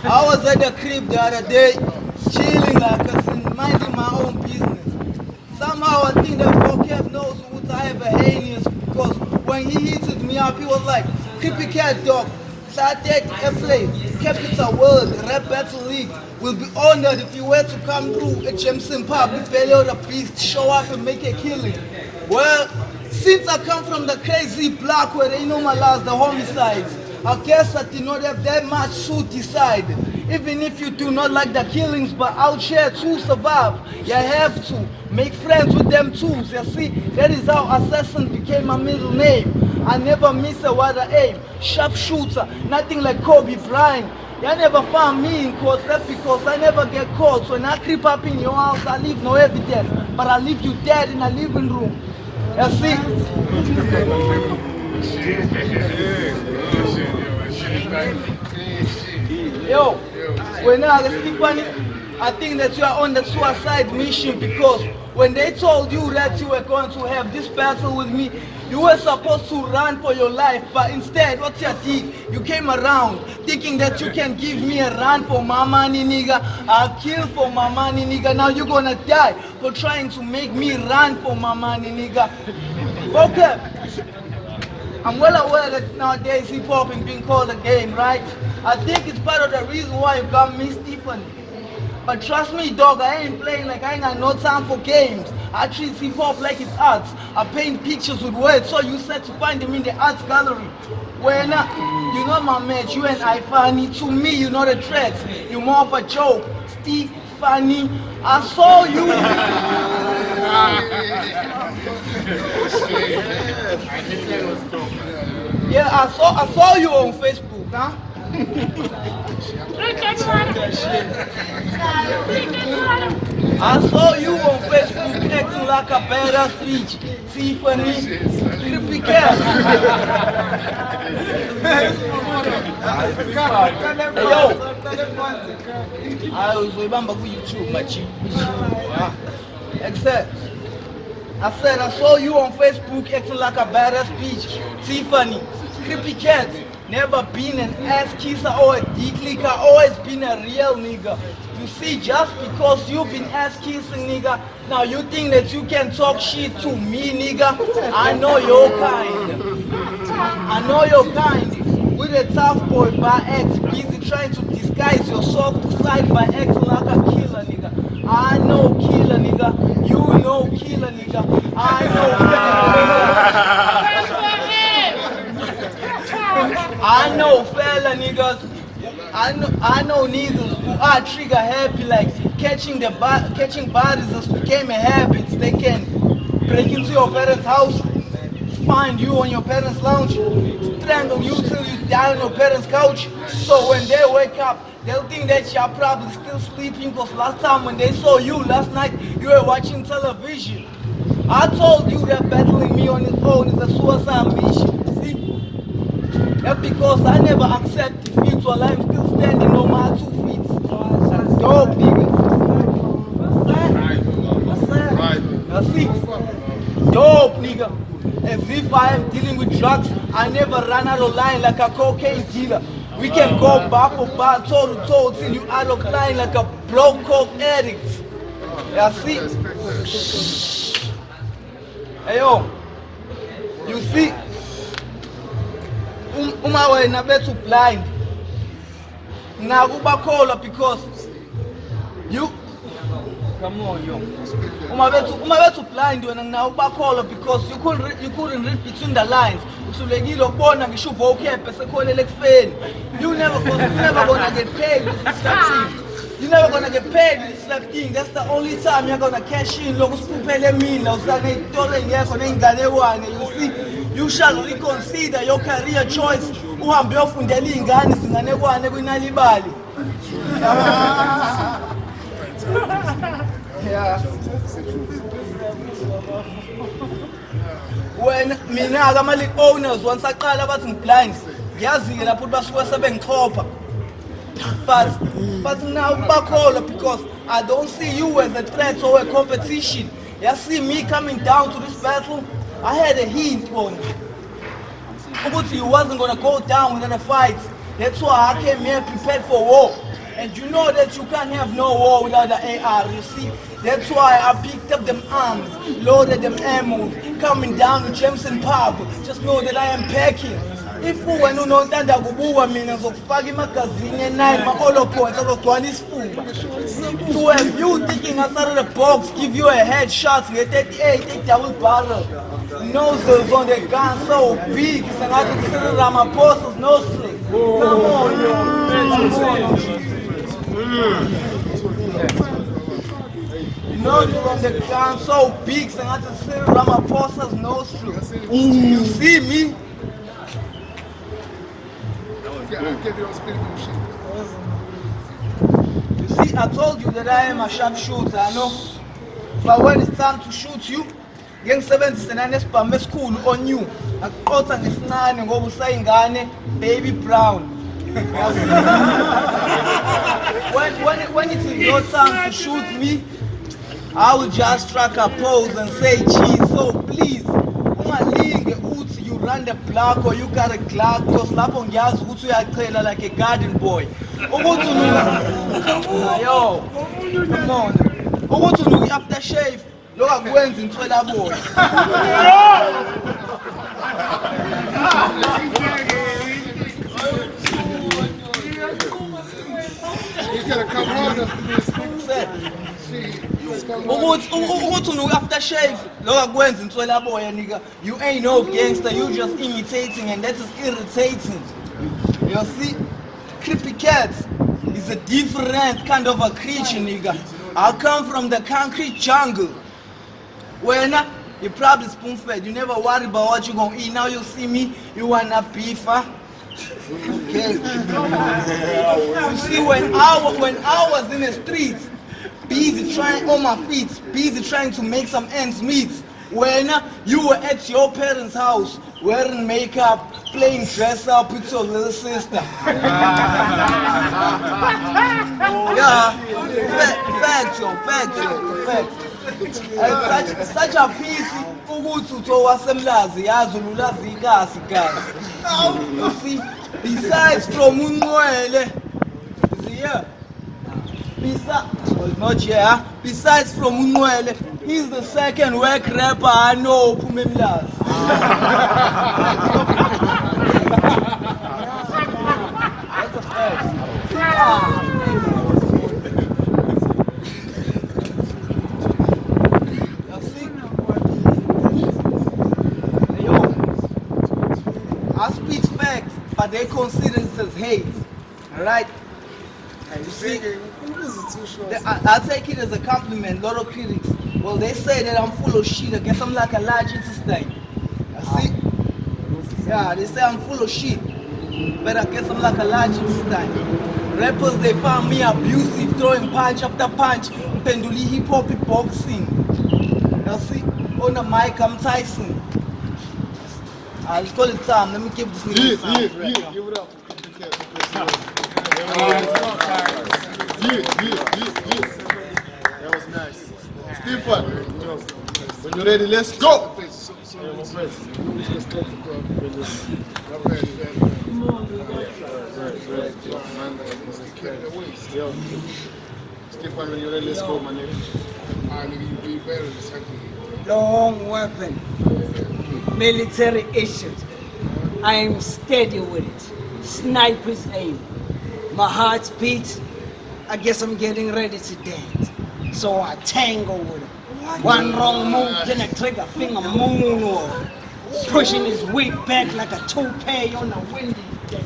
I was at the crib the other day, chilling like a minding my own business. Somehow I think that Kev knows what I have a heinous because when he hit me up, he was like, creepy cat dog. So I take a play, Capital World, Rap Battle League. Will be honored if you were to come through a Jameson pub with Belly of the Beast, show up and make a killing. Well, since I come from the crazy block where they normalize the homicides, I guess I did not have that much to decide. Even if you do not like the killings, but out here to survive, you have to make friends with them too. You see, that is how assassin became my middle name. I never miss a what I aim. Sharpshooter, nothing like Kobe Bryant. You never found me in court, that's because I never get caught. So when I creep up in your house, I leave no evidence, but I leave you dead in a living room. You see? Yo, when I was Steefan, I think that you are on the suicide mission because when they told you that you were going to have this battle with me, you were supposed to run for your life, but instead, what you did, you came around thinking that you can give me a run for my money, nigga. I'll kill for my money, nigga. Now you're gonna die for trying to make me run for my money, nigga. Okay. I'm well aware that nowadays hip-hop is being called a game, right? I think it's part of the reason why you got me, Steefan. But trust me, dog, I ain't playing like I ain't got no time for games. I treat hip-hop like it's arts. I paint pictures with words, so you said to find them in the arts gallery. When you know my match, you and I funny. To me, you know the threats. You're more of a joke. Steefan, I saw you. Yeah, I saw you on Facebook, huh? I saw you on Facebook acting like a badass bitch. Steefan, creepy cat. Hey, yo, I was remember for YouTube, my chief. Except, I said I saw you on Facebook acting like a badass bitch. Steefan, creepy cat. Never been an ass kisser or a dick licker, always been a real nigga. You see, just because you've been ass kissing, nigga, now you think that you can talk shit to me, nigga. I know your kind. I know your kind. With a tough boy by X, busy trying to disguise your soft side by X like a killer, nigga. I know killer, nigga. You know killer, nigga. I know fella, nigga. I know fella niggas. I know niggas who are trigger happy, like catching bodies has became a habit. They can break into your parents' house, find you on your parents' lounge, strangle you till you die on your parents' couch. So when they wake up, they'll think that you're probably still sleeping because last time when they saw you last night, you were watching television. I told you that battling me on his own is a suicide mission. See? That's because I never accept defeat while I'm still standing on my 2 feet. Dope niggas. Now see? Dope nigga. As if I am dealing with drugs, I never run out of line like a cocaine dealer. We can go bar for bar, toe to toe till you out of line like a broke coke addict. Yeah, see? Hey yo, you see? Uma wena bethu blind. Now uba caller because you come on yo. Uma bethu blind wena now uba caller because you couldn't read between the lines. Usulekile ukubona ngisho vocab esekholele kufeni. You never gonna get paid with this thing. You're never gonna get paid with this thing. That's the only time you're gonna cash in. Look, sikuphele mina usake itole ngekho nenganekwane. You see, you shall reconsider your career choice. Uhambe uyofundela izingane zinganekwane kwinalibali. Yeah. When mina kamali owners once aqala bathi ngiblind, ngiyazike lapho basuke sebengixhopha. But now bakola because I don't see you as a threat or a competition. You see me coming down to this battle, I had a hint on you. But you wasn't gonna go down without a fight. That's why I came here prepared for war. And you know that you can't have no war without the AR, you see. That's why I picked up them arms, loaded them ammo, coming down to Jameson Pub. Just know that I am packing. If you were no ntanda kubuwa mina zokufaka imagazini e9 ma-all points azogcwala isifuba. To have you thinking outside of the box, give you a headshot nge-38, a double barrel. Nozzles on the gun so big, sengathi Cyril Ramaphosa's nostrils. Come on, yo. Nozzles on the gun so big, sengathi Cyril Ramaphosa's nostrils. You see me? You see, I told you that I am a sharpshooter, I know. But when it's time to shoot you, ngisebenzisana nesibhamu esikhulu on you. Akuqotha ngesinane ngoba usayingane, baby brown. when it is your time to shoot me, I will just strike a pose and say, geez, so please, ungalinge uthi you run the block or you got a Glock, because lapho ngiyazi ukuthi uyachela like a garden boy. Ukuthi yo, come on. Ukuthi unuka after shave, look akwenza intwela boy. He's gonna come hard after this. Ukuthi unuka after shave, look akwenza intwela boy, nigga. You ain't no gangster, you just imitating, and that is irritating. You see, creepy cat is a different kind of a creature, nigga. I come from the concrete jungle. When you probably spoon fed, you never worry about what you're gonna eat. Now you see me, you wanna beef, huh? Okay. You see, when I was in the streets, busy trying on my feet, busy trying to make some ends meet. When you were at your parents' house, wearing makeup, playing dress up with your little sister. Yeah, facts. Such a pity. You see, besides from Unwele, besides from Unwele, he's the second work rapper I know, Pumemlas. That's a fact. I speak facts, but they consider it as hate. Alright? You see, I take it as a compliment. A lot of critics, well, they say that I'm full of shit. I guess I'm like a large intestine. See? Yeah, they say I'm full of shit, but I guess I'm like a large intestine. Rappers, they found me abusive, throwing punch after punch, penduli hip hop boxing. You see? On the mic, I'm Tyson. I'll call it time. Let me give this nigga some. Give it up. That was nice. Steefan, when you're ready, let's go. Steefan, when you're ready, let's go, my nigga. You be better than second. Long weapon, military issued. I am steady with it. Sniper's aim. My heart beats. I guess I'm getting ready to dance. So I tango with him. One wrong move, then I trigger finger moonwalk. Pushing his wig back like a toupee on a windy day.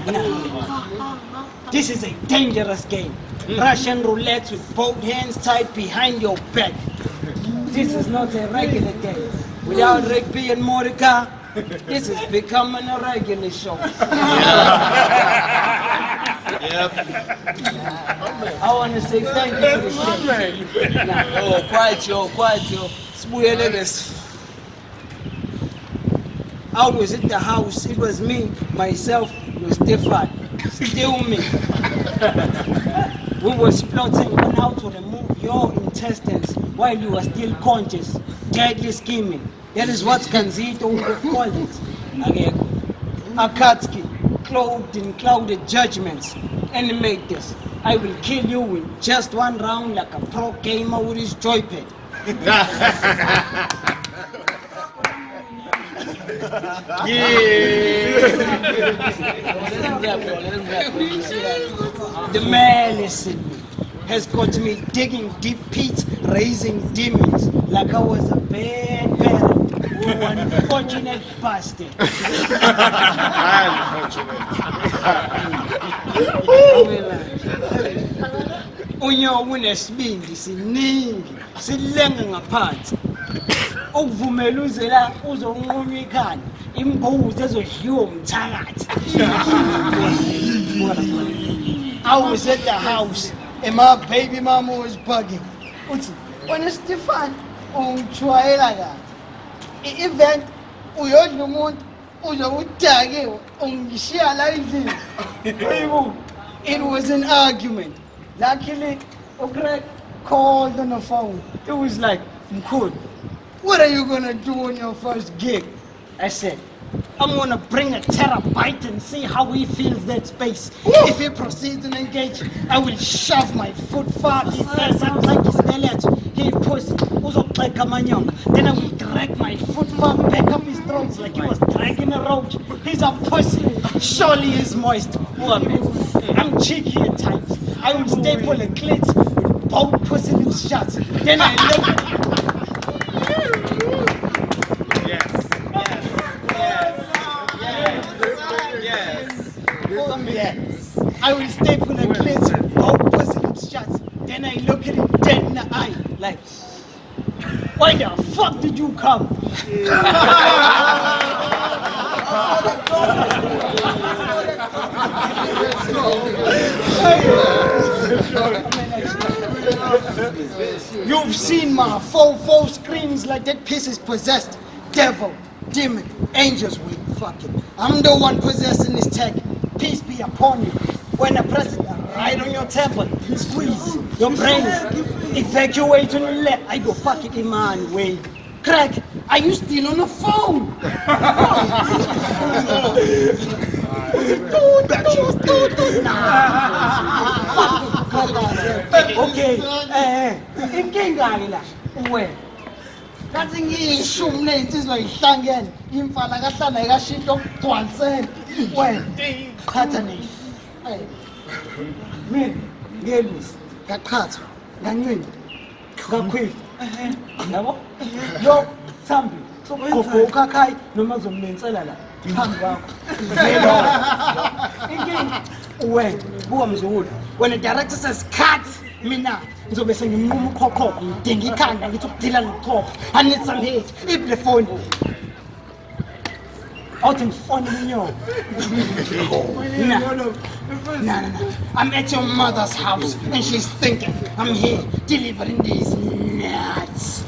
Now, this is a dangerous game. Russian roulette with both hands tied behind your back. This is not a regular game. Without Rigby and Mordecai, this is becoming a regular show. I want to say thank you for this game. Oh, quiet yo. I was at the house. It was me, myself, with Steefan. Still me. We were plotting on how to remove your intestines while you were still conscious. Deadly scheming. That is what Kanzito would have called it. Akatsuki, clothed in clouded judgments. Animators. I will kill you with just one round like a pro gamer with his joypad. The malice in me has got me digging deep pits, raising demons like I was a bad parent, an unfortunate bastard. Unyo unesibindi siningi silenga ngaphansi okuvumela uzela uzonqunywa ikhanda imbuzi ezodliwa umthakathi. I was at the house and my baby mama was bugging. Uthi wena Steefan ungijwayela kahle. I-event uyodla umuntu uzokudakiwe ungishiya la endlini. It was an argument. Luckily, Greg called on the phone. It was like, Mkhulu, what are you gonna do on your first gig? I said, I'm gonna bring a terabyte and see how he feels that space. If he proceeds to engage, I will shove my foot far his ass up like his belly. He pussy, uzokxeka amanyonga. Then I will drag my foot far back up his throat like he was dragging a roach. He's a pussy. Surely he's moist. Woman, I'm cheeky at times. I would staple a clit with both pussy lips shut. Then I look. Yes. I will staple a clit with both pussy lips shut. Then I look at him dead in the eye, like, why the fuck did you come? You've seen my faux screams like that piece is possessed. Devil, demon, angels, we fucking. I'm the one possessing this tech. Peace be upon you. When I press it right on your temple, squeeze your brains, evacuate on your left. I go fuck it in my way. Craig, are you still on the phone? Okay, inkinga la wena kathi ngishumi nensizwa ihlangene imfana kahlana ikashinto okugcwanisela wena qhatha neyi mina ngelusi ngaqhatha ngancini ngakhwifa yabo lo thambi sokugogo ukhakhaya noma uzomnensela la phambi kwakho velo inkinga wena buka mzukulu when the director says cut mina ngizobe sengimnquma uqhoqhoqo ngidinga ikhanda ngithi ukudila noqhoqho I need some hate iple phone out in phone minyo no I'm at your mother's house and she's thinking I'm here delivering these nuts.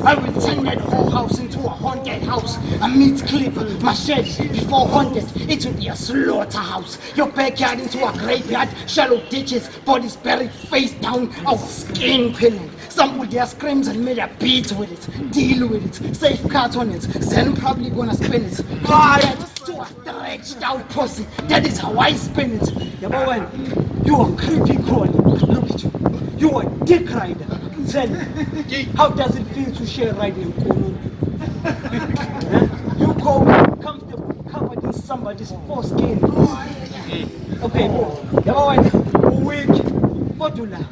I will turn that whole house into a haunted house. A meat clip, machete, before haunted, it will be a slaughterhouse. Your backyard into a graveyard, shallow ditches, bodies buried face down, our skin peeling. Some with their screams and made a beat with it, deal with it, safeguard on it, then probably gonna spin it. To a stretched out pussy, that is how I spin it. You are creepy crawling, look at you. You are a dick rider. Tell me, how does it feel to share riding Kono? You go comfortable, covered in somebody's foreskin. Okay, you're weak, modular,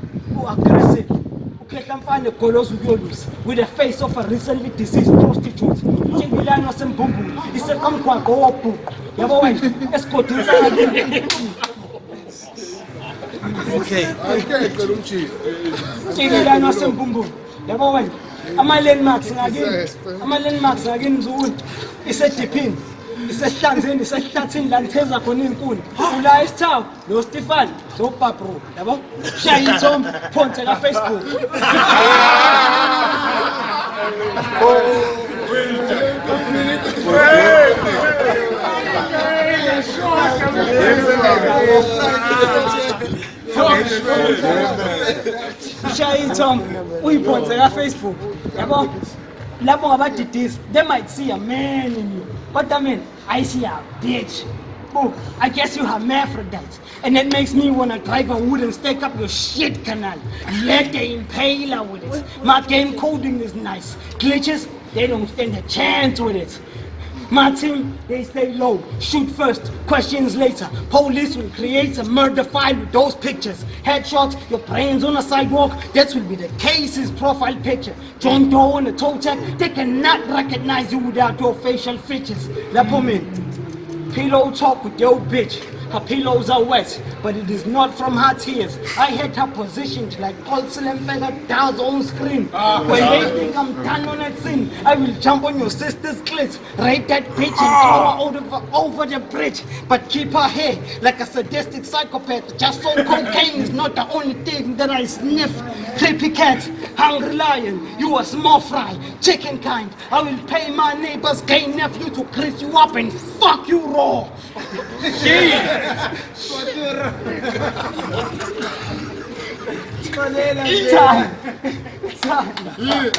aggressive. With the face of a recently deceased prostitute. He said, come go up. Okay. Ama landmarks ngakini mzukulu isedipini isehlanzeni isehlathini la nitheza khona inkuni ula isithawu lo Steefan so babro yabo shaya ithombe phonse la Facebook shaya ithombe uyiphonse la Facebook yabo labo ngabadidisi they might see a man in you but I mean I see a bitch Oh, I guess you hermaphrodite. And that makes me wanna drive a wooden stake up your shit canal. Let the impaler with it. My game coding is nice. Glitches, they don't stand a chance with it. My team, they stay low. Shoot first, questions later. Police will create a murder file with those pictures. Headshots, your brains on a sidewalk, that will be the case's profile picture. John Doe on the toe tag, they cannot recognize you without your facial features. Lepomin, pillow talk with your bitch. Her pillows are wet, but it is not from her tears. I had her positioned like Olsen Feather does on screen. When they think I'm done on that scene, I will jump on your sister's clit, rape that bitch and throw her over the bridge. But keep her hair like a sadistic psychopath. Just so cocaine is not the only thing that I sniff. Creepy cat, hungry lion, you a small fry, chicken kind. I will pay my neighbor's gay nephew to grease you up and fuck you raw. Time. Yeah.